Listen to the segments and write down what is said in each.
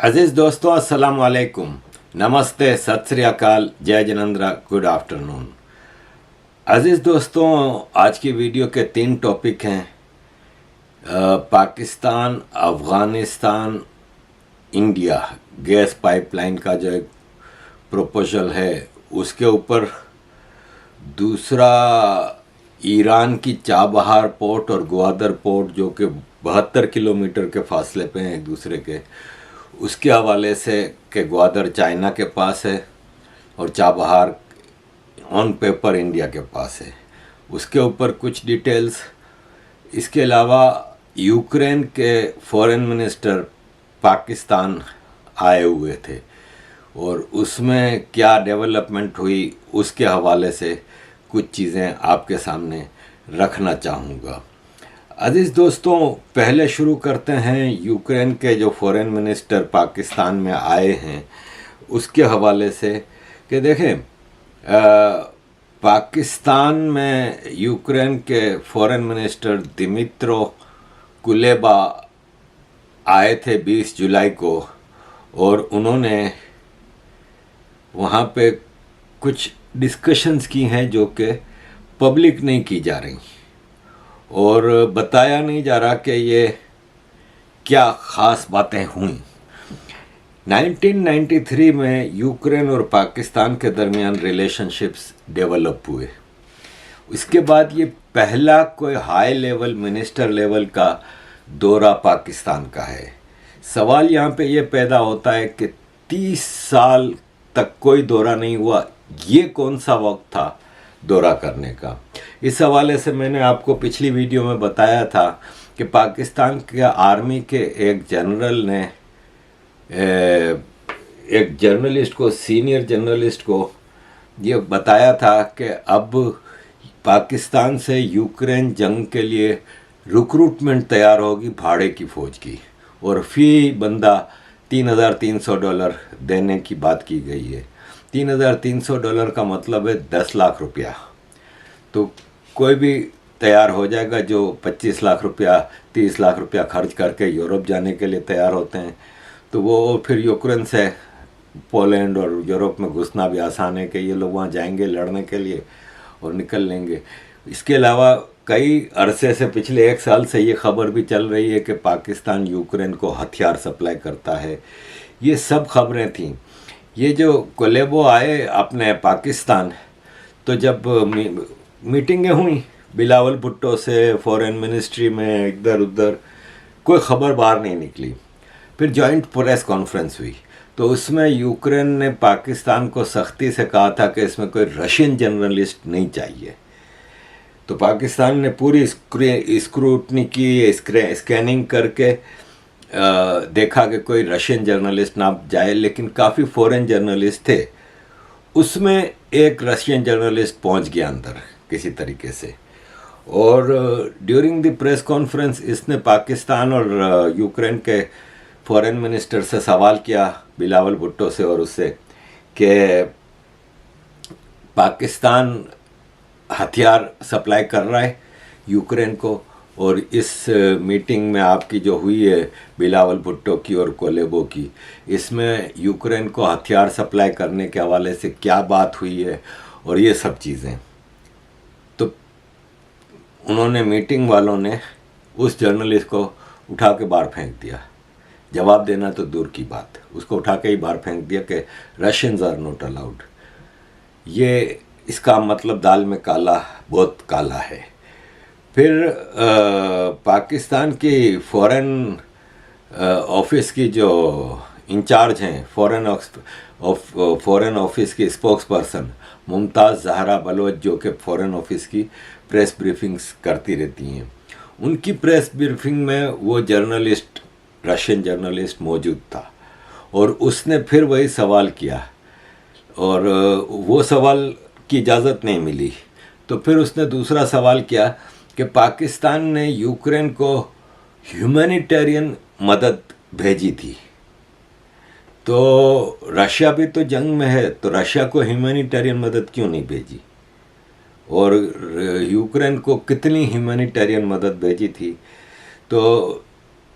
अजीज दोस्तों, अस्सलाम वालेकुम, नमस्ते, सत श्री अकाल, जय जिनेंद्र, गुड आफ्टरनून। अजीज दोस्तों, आज की वीडियो के 3 टॉपिक हैं। Pakistan, Afghanistan, India gas pipeline का जो एक प्रपोजल है उसके ऊपर। दूसरा, ईरान की चाबहार पोर्ट और ग्वादर पोर्ट जो कि 72 किलोमीटर के फासले पे हैं एक दूसरे के, उसके हवाले से कि ग्वादर चाइना के पास है और चाबहार ऑन पेपर इंडिया के पास है, उसके ऊपर कुछ डिटेल्स। इसके अलावा यूक्रेन के फॉरेन मिनिस्टर पाकिस्तान आए हुए थे और उसमें क्या डेवलपमेंट हुई उसके हवाले से कुछ चीज़ें आपके सामने रखना चाहूँगा। अजीज़ दोस्तों, पहले शुरू करते हैं यूक्रेन के जो फॉरेन मिनिस्टर पाकिस्तान में आए हैं उसके हवाले से कि देखें, पाकिस्तान में यूक्रेन के फॉरेन मिनिस्टर दिमित्रो कुलेबा आए थे 20 जुलाई को और उन्होंने वहाँ पे कुछ डिस्कशंस की हैं जो कि पब्लिक नहीं की जा रही और बताया नहीं जा रहा कि ये क्या ख़ास बातें हुई। 1993 में यूक्रेन और पाकिस्तान के दरमियान रिलेशनशिप्स डेवलप हुए। उसके बाद ये पहला कोई हाई लेवल मिनिस्टर लेवल का दौरा पाकिस्तान का है। सवाल यहाँ पे ये पैदा होता है कि 30 साल तक कोई दौरा नहीं हुआ, ये कौन सा वक्त था दौरा करने का। इस हवाले से मैंने आपको पिछली वीडियो में बताया था कि पाकिस्तान के आर्मी के एक जनरल ने एक जर्नलिस्ट को, सीनियर जर्नलिस्ट को ये बताया था कि अब पाकिस्तान से यूक्रेन जंग के लिए रिक्रूटमेंट तैयार होगी भाड़े की फ़ौज की, और फ़ी बंदा $3,300 देने की बात की गई है। $3,300 का मतलब है 10 लाख रुपया। तो कोई भी तैयार हो जाएगा जो 25 लाख रुपया 30 लाख रुपया खर्च करके यूरोप जाने के लिए तैयार होते हैं, तो वो फिर यूक्रेन से पोलैंड और यूरोप में घुसना भी आसान है कि ये लोग वहाँ जाएंगे लड़ने के लिए और निकल लेंगे। इसके अलावा कई अरसे से, पिछले 1 साल से ये खबर भी चल रही है कि पाकिस्तान यूक्रेन को हथियार सप्लाई करता है। ये सब खबरें थीं। ये जो कोलेबो आए अपने पाकिस्तान, तो जब मीटिंगें हुई बिलावल भुट्टो से फॉरेन मिनिस्ट्री में, इधर उधर कोई खबर बाहर नहीं निकली। फिर जॉइंट प्रेस कॉन्फ्रेंस हुई तो उसमें यूक्रेन ने पाकिस्तान को सख्ती से कहा था कि इसमें कोई रशियन जर्नलिस्ट नहीं चाहिए। तो पाकिस्तान ने पूरी स्क्रूटनी की, स्कैनिंग करके देखा कि कोई रशियन जर्नलिस्ट ना जाए, लेकिन काफ़ी फॉरेन जर्नलिस्ट थे। उसमें एक रशियन जर्नलिस्ट पहुंच गया अंदर किसी तरीके से, और ड्यूरिंग द प्रेस कॉन्फ्रेंस इसने पाकिस्तान और यूक्रेन के फॉरेन मिनिस्टर से सवाल किया, बिलावल भुट्टो से और उससे, कि पाकिस्तान हथियार सप्लाई कर रहा है यूक्रेन को, और इस मीटिंग में आपकी जो हुई है बिलावल भुट्टो की और कोलेबो की, इसमें यूक्रेन को हथियार सप्लाई करने के हवाले से क्या बात हुई है और ये सब चीज़ें। तो उन्होंने, मीटिंग वालों ने उस जर्नलिस्ट को उठा के बाहर फेंक दिया। जवाब देना तो दूर की बात, उसको उठा के ही बाहर फेंक दिया कि रशियंस आर नॉट अलाउड। ये इसका मतलब दाल में काला बहुत काला है। फिर पाकिस्तान की फॉरेन ऑफिस की जो इंचार्ज हैं, फॉरेन ऑफिस की स्पोक्स पर्सन मुमताज़ ज़हरा बलोच, जो कि फॉरेन ऑफिस की प्रेस ब्रीफिंग्स करती रहती हैं, उनकी प्रेस ब्रीफिंग में वो जर्नलिस्ट, रशियन जर्नलिस्ट मौजूद था और उसने फिर वही सवाल किया और वो सवाल की इजाज़त नहीं मिली। तो फिर उसने दूसरा सवाल किया कि पाकिस्तान ने यूक्रेन को ह्यूमैनिटेरियन मदद भेजी थी, तो रशिया भी तो जंग में है, तो रशिया को ह्यूमैनिटेरियन मदद क्यों नहीं भेजी, और यूक्रेन को कितनी ह्यूमैनिटेरियन मदद भेजी थी। तो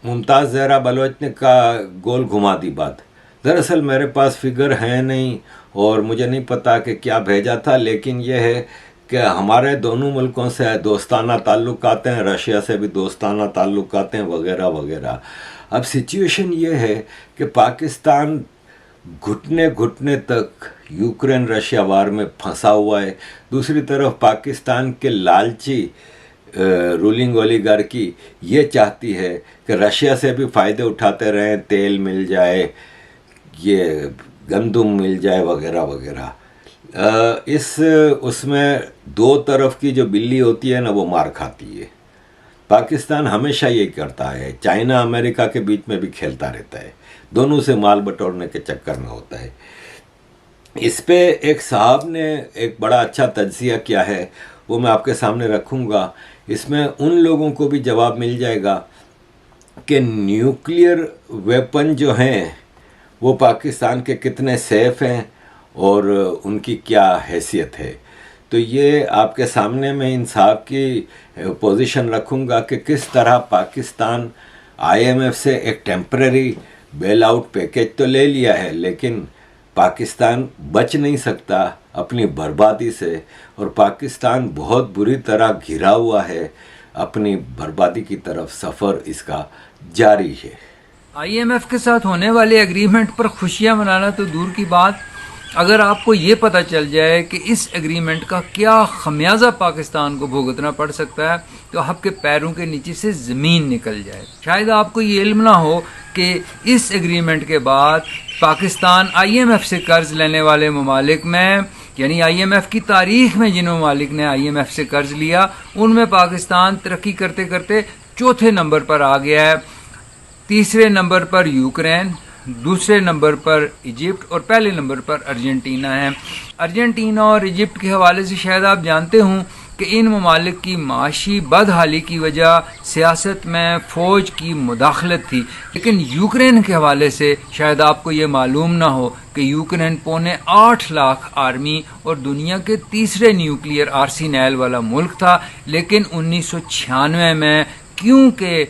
मुमताज़ ज़हरा बलोच ने का गोल घुमा दी बात। दरअसल मेरे पास फिगर है नहीं और मुझे नहीं पता कि क्या भेजा था, लेकिन यह है कि हमारे दोनों मुल्कों से दोस्ताना ताल्लुकात हैं, रशिया से भी दोस्ताना ताल्लुकात हैं वगैरह वगैरह। अब सिचुएशन ये है कि पाकिस्तान घुटने घुटने तक यूक्रेन रशिया वार में फंसा हुआ है। दूसरी तरफ पाकिस्तान के लालची रूलिंग ओलिगार्की ये चाहती है कि रशिया से भी फ़ायदे उठाते रहें, तेल मिल जाए, ये गंदुम मिल जाए वगैरह वगैरह। इस उसमें दो तरफ की जो बिल्ली होती है ना, वो मार खाती है। पाकिस्तान हमेशा यही करता है, चाइना अमेरिका के बीच में भी खेलता रहता है, दोनों से माल बटोरने के चक्कर में होता है। इस पे एक साहब ने एक बड़ा अच्छा तज्जिया किया है, वो मैं आपके सामने रखूँगा। इसमें उन लोगों को भी जवाब मिल जाएगा कि न्यूक्लियर वेपन जो हैं वो पाकिस्तान के कितने सेफ़ हैं और उनकी क्या हैसियत है। तो ये आपके सामने मैं इन साहब की पोजीशन रखूँगा कि किस तरह पाकिस्तान IMF से एक टेम्पररी बेल आउट पैकेज तो ले लिया है, लेकिन पाकिस्तान बच नहीं सकता अपनी बर्बादी से, और पाकिस्तान बहुत बुरी तरह घिरा हुआ है, अपनी बर्बादी की तरफ सफ़र इसका जारी है। IMF के साथ होने वाले एग्रीमेंट पर खुशियां मनाना तो दूर की बात, अगर आपको ये पता चल जाए कि इस एग्रीमेंट का क्या खमियाजा पाकिस्तान को भुगतना पड़ सकता है तो आपके पैरों के नीचे से ज़मीन निकल जाए। शायद आपको ये इल्म ना हो कि इस एग्रीमेंट के बाद पाकिस्तान IMF से कर्ज लेने वाले ममालिक में, यानी IMF की तारीख में जिन ममालिक ने IMF से कर्ज लिया उनमें पाकिस्तान तरक्की करते करते चौथे नंबर पर आ गया है। तीसरे नंबर पर यूक्रेन, दूसरे नंबर पर इजिप्ट और पहले नंबर पर अर्जेंटीना है। अर्जेंटीना और इजिप्ट के हवाले से शायद आप जानते हों कि इन ममालिक की माशी बदहाली की वजह सियासत में फ़ौज की मुदाखलत थी, लेकिन यूक्रेन के हवाले से शायद आपको ये मालूम ना हो कि यूक्रेन 8.25 लाख आर्मी और दुनिया के तीसरे न्यूक्लियर आर्सेनल वाला मुल्क था, लेकिन 1996 में क्योंकि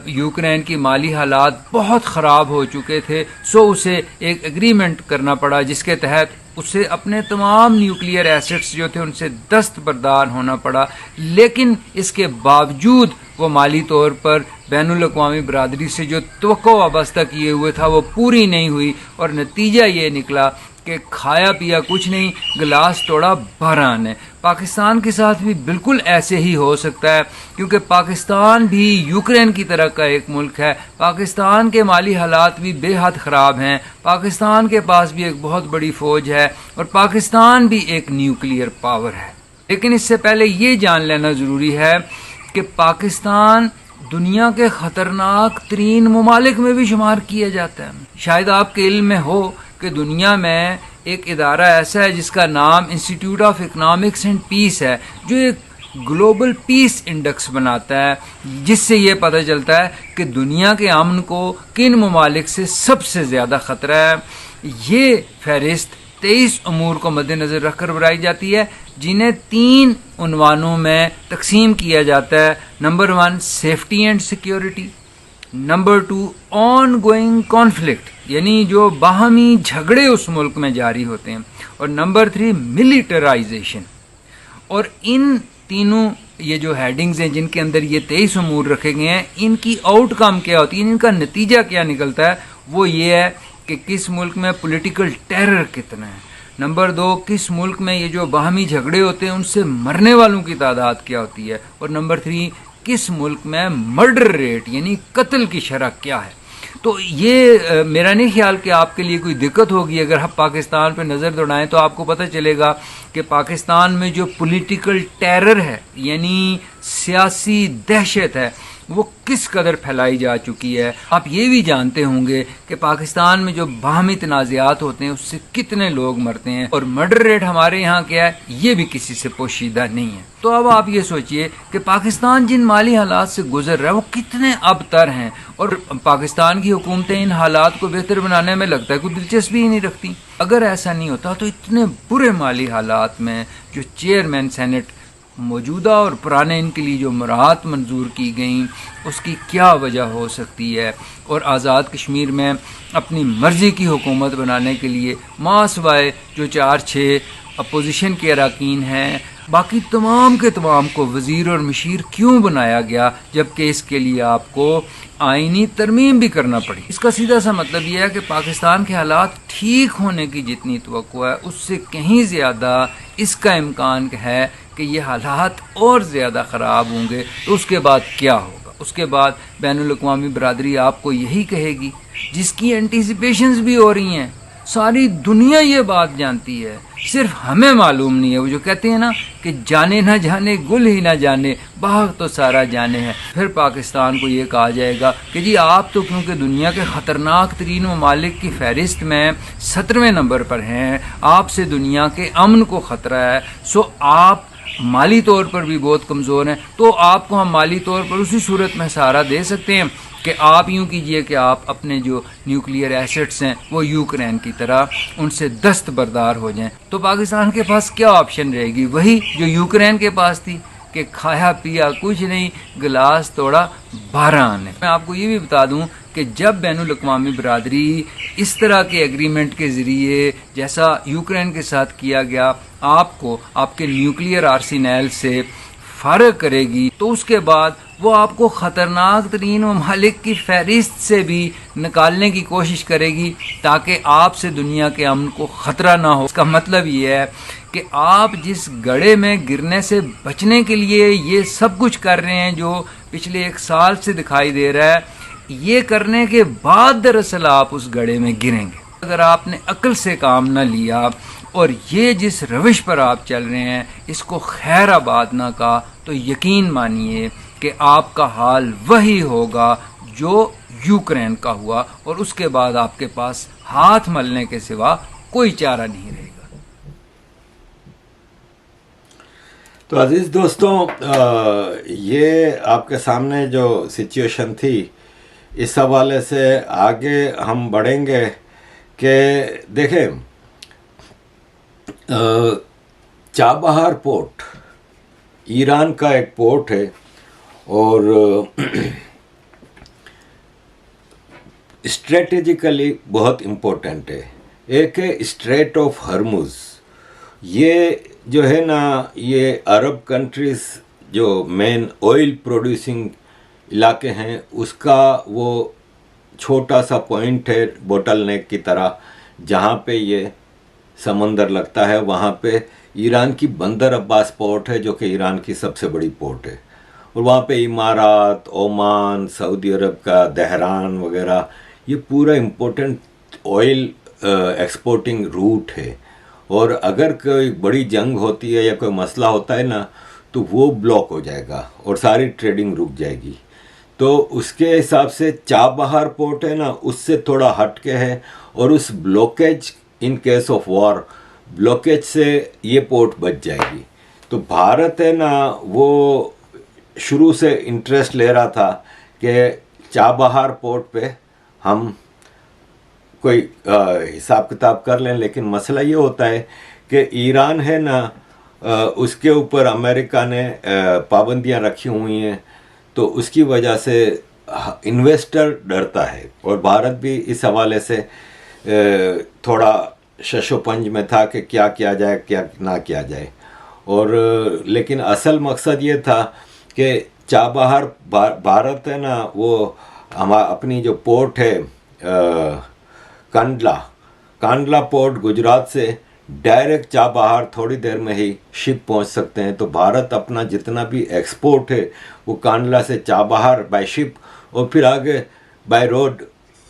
यूक्रेन की माली हालात बहुत ख़राब हो चुके थे, सो उसे एक एग्रीमेंट करना पड़ा जिसके तहत उसे अपने तमाम न्यूक्लियर एसेट्स जो थे उनसे दस्तबरदार होना पड़ा। लेकिन इसके बावजूद वो माली तौर पर बैनुल अक़वामी बरादरी से जो तवक्को वाबस्ता किए हुए था वो पूरी नहीं हुई, और नतीजा ये निकला कि खाया पिया कुछ नहीं, गिलास तोड़ा बहरान है। पाकिस्तान के साथ भी बिल्कुल ऐसे ही हो सकता है, क्योंकि पाकिस्तान भी यूक्रेन की तरह का एक मुल्क है। पाकिस्तान के माली हालात भी बेहद ख़राब हैं, पाकिस्तान के पास भी एक बहुत बड़ी फ़ौज है और पाकिस्तान भी एक न्यूक्लियर पावर है। लेकिन इससे पहले ये जान लेना ज़रूरी है कि पाकिस्तान दुनिया के ख़तरनाक तरीन ममालिक में भी शुमार किया जाता है। शायद आपके इल्म में हो कि दुनिया में एक इदारा ऐसा है जिसका नाम institute of economics and peace है, जो एक ग्लोबल पीस इंडेक्स बनाता है, जिससे ये पता चलता है कि दुनिया के अमन को किन ममालिक से सबसे ज़्यादा ख़तरा है। ये फहरिस्त 23 अमूर को मद्देनज़र रखकर बनाई जाती है, जिन्हें 3 उन्वानों में तकसीम किया जाता है। Number 1 safety and security, number 2 on going conflict, यानी जो बाहमी झगड़े उस मुल्क में जारी होते हैं, और नंबर 3 मिलिटराइजेशन। और इन तीनों ये जो हेडिंग्स हैं जिनके अंदर ये 23 अमूर रखे गए हैं, इनकी आउटकम क्या होती है, इनका नतीजा क्या निकलता है, वो ये है कि किस मुल्क में पॉलिटिकल टेरर कितना है। नंबर 2, किस मुल्क में ये जो बाहमी झगड़े होते हैं उनसे मरने वालों की तादाद क्या होती है। और नंबर 3, किस मुल्क में मर्डर रेट यानी कत्ल की शरह क्या है। तो ये मेरा नहीं ख्याल कि आपके लिए कोई दिक्कत होगी अगर आप पाकिस्तान पे नज़र दौड़ाएं तो आपको पता चलेगा कि पाकिस्तान में जो पॉलिटिकल टेरर है यानी सियासी दहशत है वो किस कदर फैलाई जा चुकी है। आप ये भी जानते होंगे कि पाकिस्तान में जो बाहमी तनाज़ात होते हैं उससे कितने लोग मरते हैं, और मर्डर रेट हमारे यहाँ क्या है ये भी किसी से पोशीदा नहीं है। तो अब आप ये सोचिए कि पाकिस्तान जिन माली हालात से गुजर रहा है वो कितने अबतर हैं, और पाकिस्तान की हुकूमतें इन हालात को बेहतर बनाने में लगता है कोई दिलचस्पी ही नहीं रखती। अगर ऐसा नहीं होता तो इतने बुरे माली हालात में जो चेयरमैन सेनेट मौजूदा और पुराने इनके लिए जो मराहत मंजूर की गई उसकी क्या वजह हो सकती है, और आज़ाद कश्मीर में अपनी मर्ज़ी की हुकूमत बनाने के लिए मासवाए जो 4-6 अपोजिशन के अरकान हैं, बाकी तमाम के तमाम को वज़ीर और मशीर क्यों बनाया गया, जबकि इसके लिए आपको आइनी तरमीम भी करना पड़ी। इसका सीधा सा मतलब यह है कि पाकिस्तान के हालात ठीक होने की जितनी तवक्को है उससे कहीं ज़्यादा इसका इम्कान है कि ये हालात और ज़्यादा ख़राब होंगे। तो उसके बाद क्या होगा? उसके बाद बैनुल अक़वामी बरादरी आपको यही कहेगी, जिसकी एंटीसिपेशंस भी हो रही हैं, सारी दुनिया ये बात जानती है, सिर्फ हमें मालूम नहीं है। वो जो कहते हैं ना कि जाने ना जाने गुल ही ना जाने, बाग तो सारा जाने है। फिर पाकिस्तान को ये कहा जाएगा कि जी आप तो क्योंकि दुनिया के ख़तरनाक तरीन ममालिक की फहरिस्त में 17वें नंबर पर हैं, आपसे दुनिया के अमन को ख़तरा है, सो आप माली तौर पर भी बहुत कमज़ोर हैं, तो आपको हम माली तौर पर उसी सूरत में सहारा दे सकते हैं कि आप यूँ कीजिए कि आप अपने जो न्यूक्लियर एसेट्स हैं वो यूक्रेन की तरह उनसे दस्तबरदार हो जाएं। तो पाकिस्तान के पास क्या ऑप्शन रहेगी? वही जो यूक्रेन के पास थी कि खाया पिया कुछ नहीं, गिलास तोड़ा 12 आने। मैं आपको ये भी बता दूं कि जब बैनुल अक़वामी बरादरी इस तरह के एग्रीमेंट के ज़रिए जैसा यूक्रेन के साथ किया गया आपको आपके न्यूक्लियर आर्सेनल से फारग करेगी, तो उसके बाद वो आपको ख़तरनाक तरीन ममालिक की फहरिस्त से भी निकालने की कोशिश करेगी ताकि आपसे दुनिया के अमन को ख़तरा ना हो। इसका मतलब ये है कि आप जिस गड्ढे में गिरने से बचने के लिए ये सब कुछ कर रहे हैं जो पिछले 1 साल से दिखाई दे रहा है, ये करने के बाद दरअसल आप उस गड्ढे में गिरेंगे। अगर आपने अक्ल से काम न लिया और ये जिस रविश पर आप चल रहे हैं इसको खैर आबाद ना कहा, तो यकीन मानिए कि आपका हाल वही होगा जो यूक्रेन का हुआ, और उसके बाद आपके पास हाथ मलने के सिवा कोई चारा नहीं रहेगा। तो अजीज दोस्तों, ये आपके सामने जो सिचुएशन थी, इस हवाले से आगे हम बढ़ेंगे कि देखें, चाबहार पोर्ट ईरान का एक पोर्ट है और स्ट्रेटेजिकली बहुत इम्पोर्टेंट है। एक है स्ट्रेट ऑफ हर्मुज, ये जो है ना, ये अरब कंट्रीज़ जो मेन ऑयल प्रोड्यूसिंग इलाके हैं उसका वो छोटा सा पॉइंट है बोटल नेक की तरह, जहाँ पे ये समंदर लगता है। वहाँ पे ईरान की बंदर अब्बास पोर्ट है जो कि ईरान की सबसे बड़ी पोर्ट है, और वहाँ पे इमारात, ओमान, सऊदी अरब का दहरान वगैरह, ये पूरा इम्पोर्टेंट ऑयल एक्सपोर्टिंग रूट है। और अगर कोई बड़ी जंग होती है या कोई मसला होता है ना, तो वो ब्लॉक हो जाएगा और सारी ट्रेडिंग रुक जाएगी। तो उसके हिसाब से चाबहार पोर्ट है ना, उससे थोड़ा हट के है, और उस blockage, in case of war, blockage से ये पोर्ट बच जाएगी। तो भारत है ना, वो शुरू से इंटरेस्ट ले रहा था कि चाबहार पोर्ट पे हम कोई हिसाब किताब कर लें, लेकिन मसला ये होता है कि ईरान है ना, उसके ऊपर अमेरिका ने पाबंदियां रखी हुई हैं, तो उसकी वजह से इन्वेस्टर डरता है, और भारत भी इस हवाले से थोड़ा शशोपंज में था कि क्या किया जाए क्या ना किया जाए। और लेकिन असल मकसद ये था कि चाबहार भारत है ना, वो अपनी जो पोर्ट है कांडला पोर्ट, गुजरात से डायरेक्ट चाबहार थोड़ी देर में ही शिप पहुंच सकते हैं। तो भारत अपना जितना भी एक्सपोर्ट है वो कांडला से चाबहार बाय शिप, और फिर आगे बाय रोड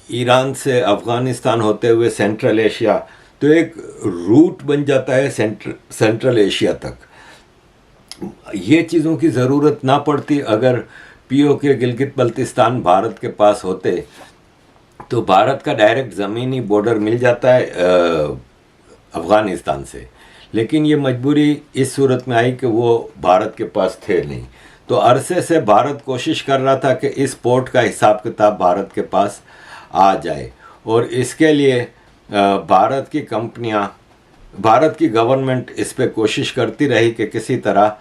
ईरान से अफ़गानिस्तान होते हुए सेंट्रल एशिया, तो एक रूट बन जाता है सेंट्रल एशिया तक। ये चीज़ों की ज़रूरत ना पड़ती अगर पीओके गिलगित बल्तिस्तान भारत के पास होते, तो भारत का डायरेक्ट ज़मीनी बॉर्डर मिल जाता है अफ़गानिस्तान से। लेकिन ये मजबूरी इस सूरत में आई कि वो भारत के पास थे नहीं। तो अरसे से भारत कोशिश कर रहा था कि इस पोर्ट का हिसाब किताब भारत के पास आ जाए, और इसके लिए भारत की कंपनियां, भारत की गवर्नमेंट इस पे कोशिश करती रही कि किसी तरह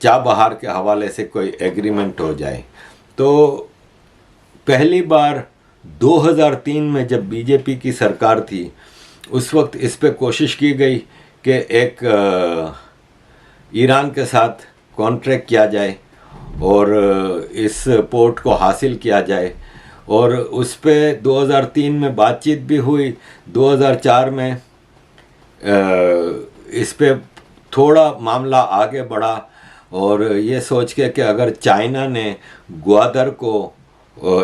चाबहार के हवाले से कोई एग्रीमेंट हो जाए। तो पहली बार 2003 में जब बीजेपी की सरकार थी, उस वक्त इस पे कोशिश की गई कि एक ईरान के साथ कॉन्ट्रैक्ट किया जाए और इस पोर्ट को हासिल किया जाए, और उस पे 2003 में बातचीत भी हुई। 2004 में इस पे थोड़ा मामला आगे बढ़ा, और ये सोच के कि अगर चाइना ने ग्वादर को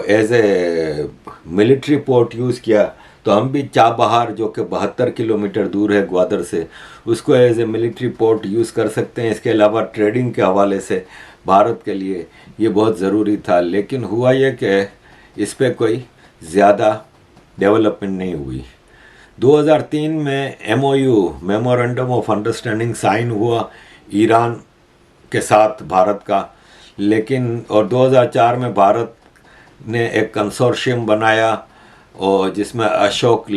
as a military port use किया, तो हम भी चाबहार, जो कि 72 किलोमीटर दूर है ग्वादर से, उसको as a military port use कर सकते हैं। इसके अलावा ट्रेडिंग के हवाले से भारत के लिए ये बहुत ज़रूरी था। लेकिन हुआ ये कि इस पे कोई ज़्यादा डेवलपमेंट नहीं हुई। 2003 में MOU, memorandum of understanding, sign हुआ ईरान के साथ भारत का, लेकिन और 2004 में भारत ने एक कंसोर्शियम बनाया, और जिसमें अशोक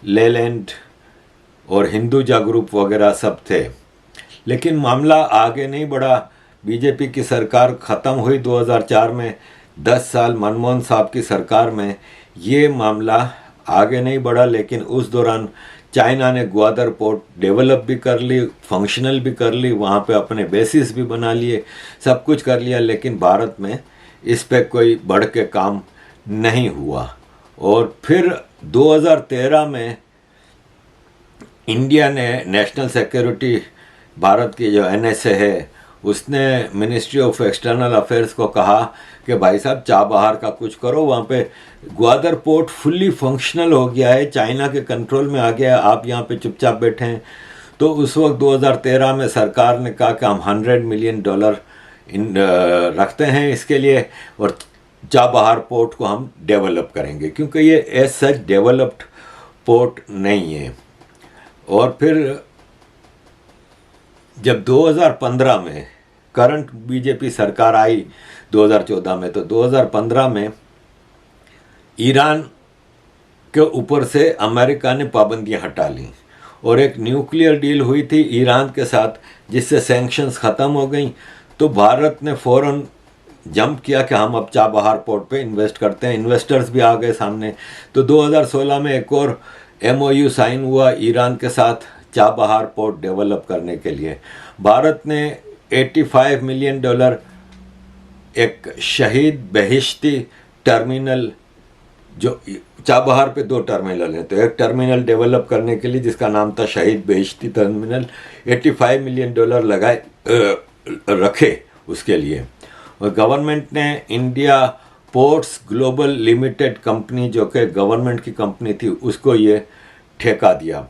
लेलैंड और हिंदुजा ग्रुप वगैरह सब थे। लेकिन मामला आगे नहीं बढ़ा। बीजेपी की सरकार ख़त्म हुई 2004 में। 10 साल मनमोहन साहब की सरकार में ये मामला आगे नहीं बढ़ा। लेकिन उस दौरान चाइना ने ग्वादर पोर्ट डेवलप भी कर ली, फंक्शनल भी कर ली, वहाँ पे अपने बेसिस भी बना लिए, सब कुछ कर लिया। लेकिन भारत में इस पे कोई बढ़ के काम नहीं हुआ। और फिर 2013 में इंडिया ने नेशनल सिक्योरिटी, भारत की जो NSA है, उसने मिनिस्ट्री ऑफ एक्सटर्नल अफेयर्स को कहा कि भाई साहब चाबहार का कुछ करो, वहाँ पे ग्वादर पोर्ट फुल्ली फंक्शनल हो गया है, चाइना के कंट्रोल में आ गया है, आप यहाँ पे चुपचाप बैठे हैं। तो उस वक्त 2013 में सरकार ने कहा कि हम $100 मिलियन रखते हैं इसके लिए, और चाबहार पोर्ट को हम डेवलप करेंगे, क्योंकि ये एज सच डेवलप्ड पोर्ट नहीं है। और फिर जब 2015 में करंट बीजेपी सरकार आई 2014 में, तो 2015 में ईरान के ऊपर से अमेरिका ने पाबंदियां हटा ली, और एक न्यूक्लियर डील हुई थी ईरान के साथ, जिससे सैंक्शंस ख़त्म हो गई। तो भारत ने फ़ौरन जंप किया कि हम अब चाबहार पोर्ट पे इन्वेस्ट करते हैं। इन्वेस्टर्स भी आ गए सामने। तो 2016 में एक और MOU साइन हुआ ईरान के साथ चाबहार पोर्ट डेवलप करने के लिए। भारत ने $85 मिलियन एक शहीद बहिश्ती टर्मिनल, जो चाबहार पे 2 टर्मिनल हैं, तो एक टर्मिनल डेवलप करने के लिए जिसका नाम था शहीद बहिश्ती टर्मिनल, $85 मिलियन लगाए रखे उसके लिए। और गवर्नमेंट ने India ports global limited company, जो कि गवर्नमेंट की कंपनी थी, उसको ये ठेका दिया।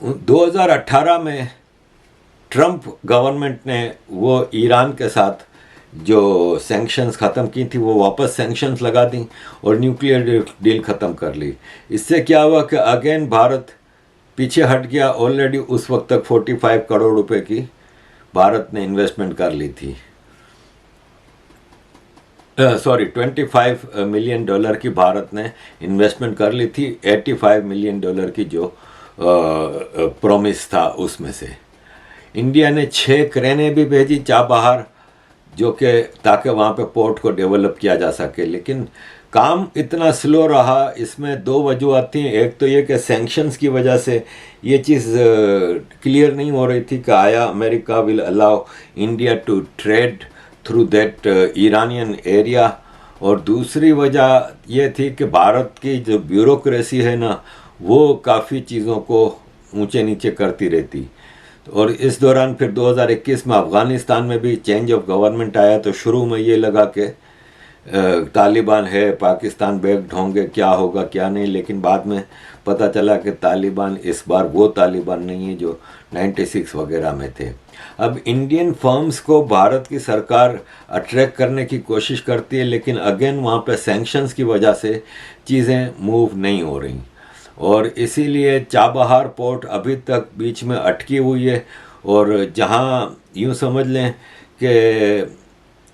2018 में ट्रंप गवर्नमेंट ने वो ईरान के साथ जो सैंक्शंस ख़त्म की थी, वो वापस सैंक्शंस लगा दी और न्यूक्लियर डील ख़त्म कर ली। इससे क्या हुआ कि अगेन भारत पीछे हट गया। ऑलरेडी उस वक्त तक 45 करोड़ रुपए की भारत ने इन्वेस्टमेंट कर ली थी, 25 मिलियन डॉलर की भारत ने इन्वेस्टमेंट कर ली थी। $85 मिलियन की जो प्रॉमिस था उसमें से इंडिया ने 6 क्रेनें भी भेजी चाबहार, जो कि ताकि वहाँ पे पोर्ट को डेवलप किया जा सके। लेकिन काम इतना स्लो रहा। इसमें 2 वजूहत थी। एक तो ये कि सैंक्शंस की वजह से ये चीज़ क्लियर नहीं हो रही थी कि आया America will allow India to trade through that Iranian area. और दूसरी वजह ये थी कि भारत की जो ब्यूरोक्रेसी है ना, वो काफ़ी चीज़ों को ऊंचे नीचे करती रहती। और इस दौरान फिर 2021 में अफ़गानिस्तान में भी चेंज ऑफ गवर्नमेंट आया, तो शुरू में ये लगा कि तालिबान है, पाकिस्तान बैक्ड होंगे, क्या होगा क्या नहीं। लेकिन बाद में पता चला कि तालिबान इस बार वो तालिबान नहीं है जो 96 वगैरह में थे। अब इंडियन फर्म्स को भारत की सरकार अट्रैक्ट करने की कोशिश करती है, लेकिन अगेन वहाँ पे सैंक्शंस की वजह से चीज़ें मूव नहीं हो रही, और इसीलिए चाबहार पोर्ट अभी तक बीच में अटकी हुई है। और जहाँ यूँ समझ लें कि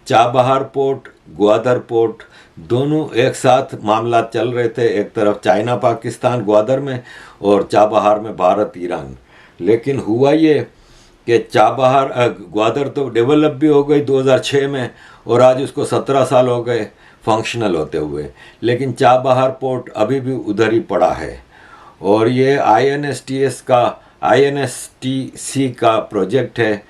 चाबहार पोर्ट, ग्वादर पोर्ट दोनों एक साथ मामला चल रहे थे, एक तरफ चाइना पाकिस्तान ग्वादर में और चाबहार में भारत ईरान। लेकिन हुआ ये कि चाबहार ग्वादर तो डेवलप भी हो गई 2006 में, और आज उसको 17 साल हो गए फंक्शनल होते हुए, लेकिन चाबहार पोर्ट अभी भी उधर ही पड़ा है। और ये INSTC का प्रोजेक्ट है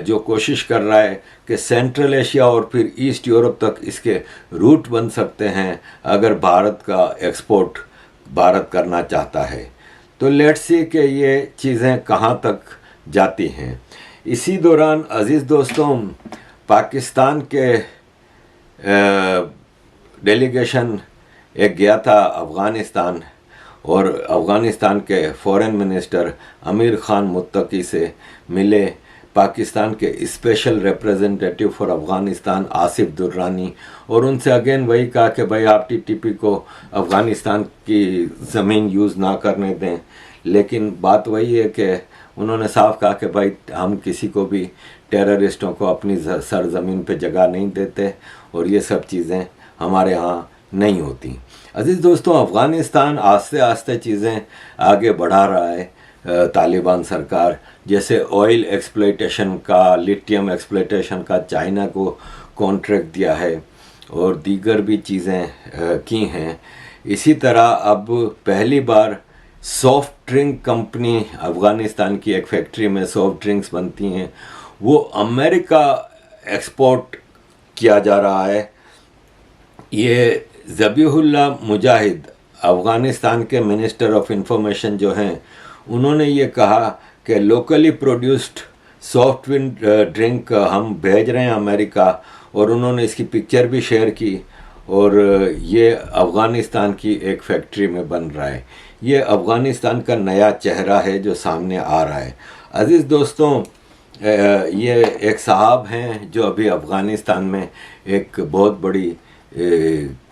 जो कोशिश कर रहा है कि सेंट्रल एशिया और फिर ईस्ट यूरोप तक इसके रूट बन सकते हैं अगर भारत का एक्सपोर्ट भारत करना चाहता है। तो लेट्स सी कि ये चीज़ें कहाँ तक जाती हैं। इसी दौरान अज़ीज़ दोस्तों, पाकिस्तान के डेलीगेशन एक गया था अफ़गानिस्तान, और अफ़गानिस्तान के फॉरेन मिनिस्टर अमीर ख़ान मुत्तकी से मिले पाकिस्तान के special representative for Afghanistan Asif Durrani, और उनसे अगेन वही कहा कि भाई आप TTP को अफ़गानिस्तान की ज़मीन यूज़ ना करने दें। लेकिन बात वही है कि उन्होंने साफ कहा कि भाई हम किसी को भी टेररिस्टों को अपनी सरजमीन पे जगह नहीं देते, और ये सब चीज़ें हमारे यहाँ नहीं होती। अजीज़ दोस्तों, अफ़गानिस्तान आस्ते आस्ते चीज़ें आगे बढ़ा रहा है। तालिबान सरकार जैसे ऑयल एक्सप्लॉयटेशन का, लिथियम एक्सप्लॉयटेशन का चाइना को कॉन्ट्रैक्ट दिया है, और दीगर भी चीज़ें की हैं। इसी तरह अब पहली बार सॉफ्ट ड्रिंक कंपनी अफ़गानिस्तान की एक फैक्ट्री में सॉफ्ट ड्रिंक्स बनती हैं, वो अमेरिका एक्सपोर्ट किया जा रहा है। ये ज़बीहुल्लाह मुजाहिद अफ़गानिस्तान के मिनिस्टर ऑफ इंफॉर्मेशन जो हैं, उन्होंने ये कहा कि लोकली प्रोड्यूस्ड सॉफ्ट ड्रिंक हम भेज रहे हैं अमेरिका, और उन्होंने इसकी पिक्चर भी शेयर की, और ये अफ़गानिस्तान की एक फैक्ट्री में बन रहा है। ये अफ़गानिस्तान का नया चेहरा है जो सामने आ रहा है। अज़ीज़ दोस्तों, ये एक साहब हैं जो अभी अफ़गानिस्तान में एक बहुत बड़ी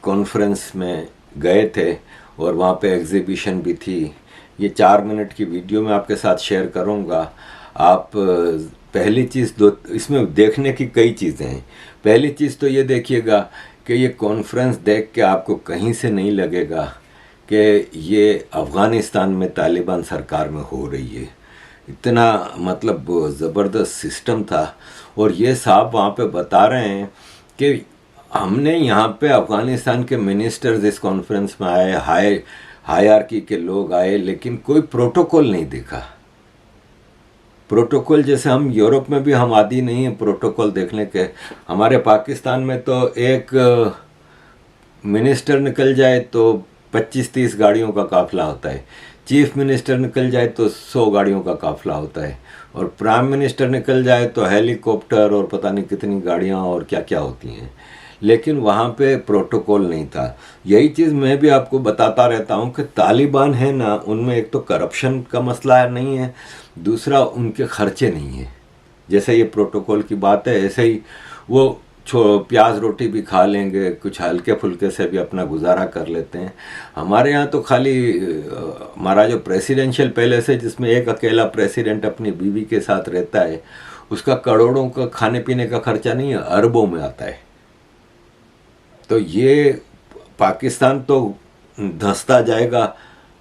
कॉन्फ्रेंस में गए थे, और वहाँ पे एग्ज़िबिशन भी थी। ये 4 मिनट की वीडियो मैं आपके साथ शेयर करूँगा। आप पहली चीज़ इसमें देखने की कई चीज़ें हैं। पहली चीज़ तो ये देखिएगा कि ये कॉन्फ्रेंस देख के आपको कहीं से नहीं लगेगा कि ये अफ़गानिस्तान में तालिबान सरकार में हो रही है। इतना मतलब ज़बरदस्त सिस्टम था, और ये साहब वहाँ पे बता रहे हैं कि हमने यहाँ पे अफ़गानिस्तान के मिनिस्टर्स इस कॉन्फ्रेंस में आए, हायरार्की के लोग आए, लेकिन कोई प्रोटोकॉल नहीं देखा। प्रोटोकॉल जैसे हम यूरोप में भी हम आदी नहीं हैं प्रोटोकॉल देखने के। हमारे पाकिस्तान में तो एक मिनिस्टर निकल जाए तो 25-30 गाड़ियों का काफ़िला होता है, चीफ मिनिस्टर निकल जाए तो 100 गाड़ियों का काफ़िला होता है, और प्राइम मिनिस्टर निकल जाए तो हेलीकॉप्टर और पता नहीं कितनी गाड़ियाँ और क्या क्या होती हैं। लेकिन वहाँ पे प्रोटोकॉल नहीं था। यही चीज़ मैं भी आपको बताता रहता हूँ कि तालिबान है ना, उनमें एक तो करप्शन का मसला नहीं है, दूसरा उनके खर्चे नहीं है। जैसे ये प्रोटोकॉल की बात है, ऐसे ही वो प्याज रोटी भी खा लेंगे, कुछ हल्के फुल्के से भी अपना गुजारा कर लेते हैं। हमारे यहाँ तो खाली हमारा जो प्रेसिडेंशियल पैलेस है, जिसमें एक अकेला प्रेसिडेंट अपनी बीवी के साथ रहता है, उसका करोड़ों का खाने पीने का खर्चा नहीं है, अरबों में आता है। तो ये पाकिस्तान तो धंसता जाएगा,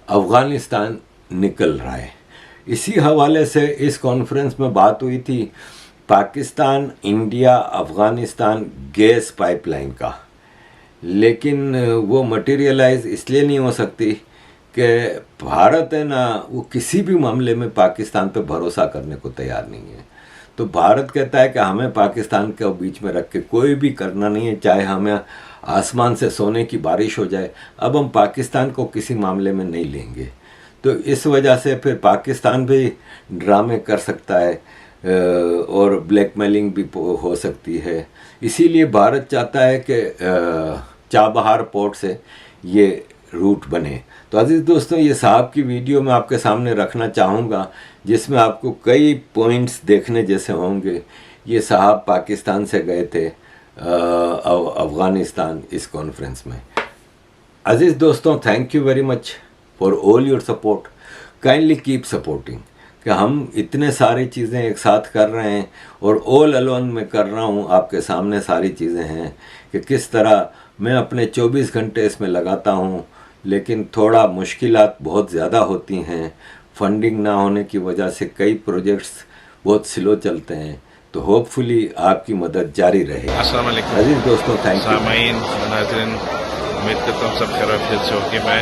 अफ़गानिस्तान निकल रहा है। इसी हवाले से इस कॉन्फ्रेंस में बात हुई थी Pakistan India Afghanistan gas pipeline का, लेकिन वो मटेरियलाइज इसलिए नहीं हो सकती कि भारत है ना, वो किसी भी मामले में पाकिस्तान पे भरोसा करने को तैयार नहीं है। तो भारत कहता है कि हमें पाकिस्तान के बीच में रख के कोई भी करना नहीं है, चाहे हमें आसमान से सोने की बारिश हो जाए, अब हम पाकिस्तान को किसी मामले में नहीं लेंगे। तो इस वजह से फिर पाकिस्तान भी ड्रामे कर सकता है और ब्लैकमेलिंग भी हो सकती है। इसीलिए भारत चाहता है कि चाबहार पोर्ट से ये रूट बने। तो अजीज़ दोस्तों, ये साहब की वीडियो मैं आपके सामने रखना चाहूँगा, जिसमें आपको कई पॉइंट्स देखने जैसे होंगे। ये साहब पाकिस्तान से गए थे अफ़गानिस्तान इस कॉन्फ्रेंस में। अजीज़ दोस्तों, thank you very much for all your support. Kindly keep supporting कि हम इतने सारी चीज़ें एक साथ कर रहे हैं, और ऑल अलोन में कर रहा हूँ। आपके सामने सारी चीज़ें हैं कि किस तरह मैं अपने 24 घंटे इसमें लगाता हूँ, लेकिन थोड़ा मुश्किलात बहुत ज़्यादा होती हैं। फंडिंग ना होने की वजह से कई प्रोजेक्ट्स बहुत स्लो चलते हैं। तो होपफुली आपकी मदद जारी रहे। अस्सलाम वालेकुम अजीज दोस्तों, थैंक यू। सामाईन, नाज़रीन, उम्मीद करता हूँ सब खैरियत से होगी। मैं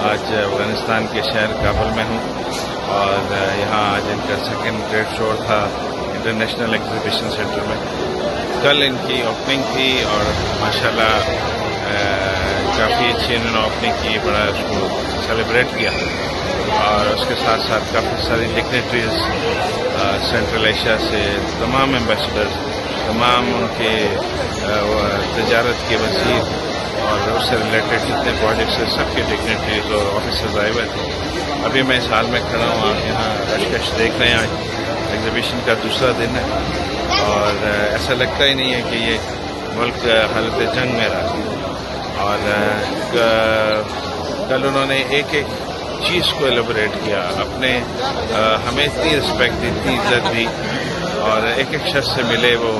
आज अफगानिस्तान के शहर काबुल में हूँ और यहाँ आज इनका सेकंड ट्रेड शो था इंटरनेशनल एग्जीबिशन सेंटर में। कल इनकी ओपनिंग थी और माशाल्लाह काफ़ी अच्छी इन्होंने ओपनिंग की, बड़ा उसको सेलिब्रेट किया और उसके साथ साथ काफ़ी सारी डिग्नेटरीज सेंट्रल एशिया से, तमाम एम्बेसडर, तमाम उनके तजारत के वज़ीर और उससे रिलेटेड जितने प्रोजेक्ट्स हैं सबके डिग्नेटरीज और ऑफिसर्स आए हुए थे। अभी मैं इस हाल में खड़ा हूँ, आप यहाँ रशकश देख रहे हैं। आज एग्जीबिशन का दूसरा दिन है और ऐसा लगता ही नहीं है कि ये मुल्क हालत जंग में रहा। और कल उन्होंने एक एक चीज़ को एलिब्रेट किया, अपने हमें इतनी रिस्पेक्ट दी, इतनी इज्जत दी और एक एक शख्स से मिले, वो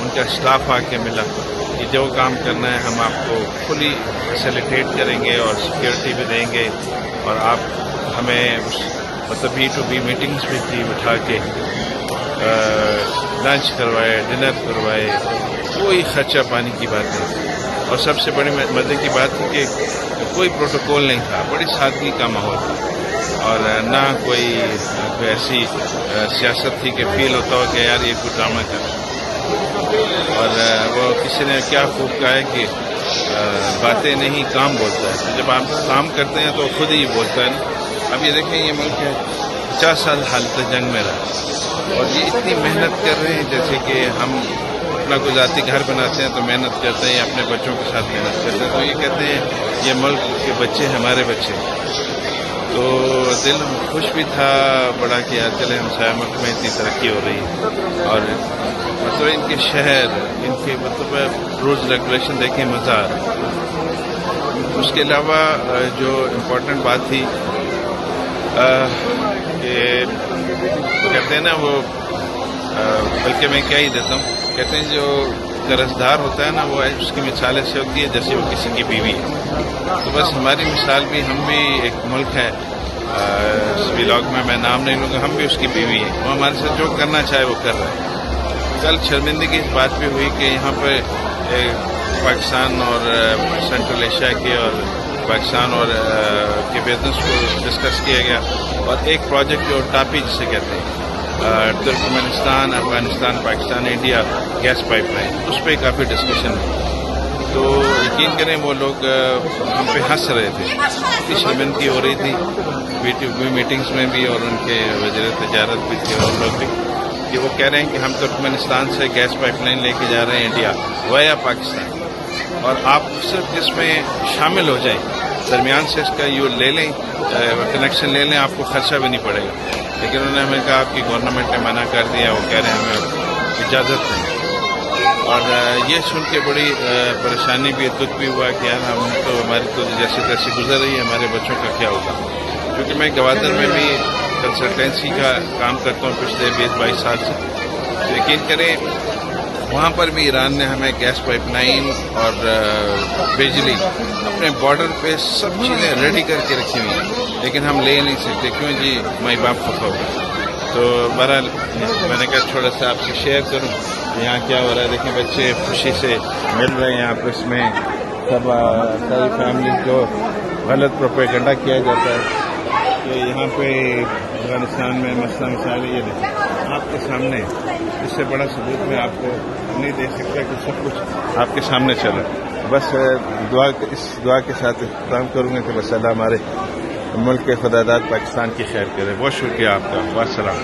उनका स्टाफ आके मिला कि जो काम करना है हम आपको फुली फैसिलिटेट करेंगे और सिक्योरिटी भी देंगे और आप हमें उस मतलब B2B मीटिंग्स भी की, बिठा के लंच करवाए, डिनर करवाए, कोई खर्चा पानी की बात नहीं। और सबसे बड़ी मजे की बात है कि कोई प्रोटोकॉल नहीं था, बड़ी सादगी का माहौल था और ना कोई ऐसी सियासत थी कि फील होता हो कि यार ये कुछ ड्रामा कर। और वो किसी ने क्या खूब कहा है कि बातें नहीं काम बोलता है, तो जब आप काम करते हैं तो खुद ही बोलता है ना। अब ये देखें, ये मुल्क है 50 साल हालत जंग में रहा और ये इतनी मेहनत कर रहे हैं, जैसे कि हम अपना गुजारती घर बनाते हैं तो मेहनत करते हैं, अपने बच्चों के साथ मेहनत करते हैं। तो ये कहते हैं ये मुल्क के बच्चे हमारे बच्चे। तो दिल खुश भी था बड़ा कि यार चले हमसाया मुल्क में इतनी तरक्की हो रही है और मतलब इनके शहर, इनके मतलब रूल्स रेगुलेशन देखें, मज़ा आ रहा है। उसके अलावा जो इम्पोर्टेंट बात थी कि कहते हैं ना वो, बल्कि मैं क्या ही देता हूँ, कहते हैं जो कर्जदार होता है ना वो उसकी मिसाल ऐसे होती है जैसे वो किसी की बीवी है। तो बस हमारी मिसाल भी, हम भी एक मुल्क है, इस व्लॉग में मैं नाम नहीं लूँगा, हम भी उसकी बीवी है। वो हमारे साथ जो करना चाहे वो कर रहा है। कल शर्मिंदगी की इस बात भी हुई कि यहाँ पर पाकिस्तान और सेंट्रल एशिया के और पाकिस्तान और के बिजनेस को डिस्कस किया गया और एक प्रोजेक्ट जो टापी जिसे कहते हैं, Turkmenistan, Afghanistan, Pakistan, India gas pipeline, उस पर काफ़ी डिस्कशन है। तो यकीन करें वो लोग हम पे हंस रहे थे, इतनी शर्मिंदगी हो रही थी B2B मीटिंग्स में भी और उनके वज़ीर तजारत भी थे और लोग भी, कि वो कह रहे हैं कि हम तुर्कमेनिस्तान से गैस पाइपलाइन लेके जा रहे हैं इंडिया वाया पाकिस्तान और आप सिर्फ इसमें शामिल हो जाएं, दरमियान से इसका यू ले लें, कनेक्शन ले लें, आपको खर्चा भी नहीं पड़ेगा। लेकिन उन्होंने हमें कहा आपकी गवर्नमेंट ने मना कर दिया, वो कह रहे हैं हमें इजाज़त नहीं। और ये सुन के बड़ी परेशानी भी, दुख भी हुआ कि यार हम तो, हमारी तो जैसे तैसे गुजर रही है, हमारे बच्चों का क्या होगा। क्योंकि मैं गवादर में भी कंसल्टेंसी का काम करता हूँ पिछले 20-22 साल से। यकीन करें वहाँ पर भी ईरान ने हमें गैस पाइपलाइन और बिजली अपने बॉर्डर पे सब चीज़ें रेडी करके रखी हुई हैं, लेकिन हम ले नहीं सकते। क्यों जी, माई बाप खफा हुआ। तो बहरहाल मैंने कहा थोड़ा सा आपसे शेयर करूँ यहाँ क्या हो रहा है। देखें बच्चे खुशी से मिल रहे हैं आपस में, सब सारी फैमिली को गलत प्रोपेगेंडा किया जाता है कि यहाँ पे अफगानिस्तान में मसला मिसाल ये देखें आपके सामने, इससे बड़ा सबूत मैं आपको नहीं दे सकता कि सब कुछ आपके सामने चला। बस इस दुआ के साथ काम करूँगा कि बस अल्लाह हमारे मुल्क के खुदादाद पाकिस्तान की खैर करे। बहुत शुक्रिया आपका। वास्सलाम।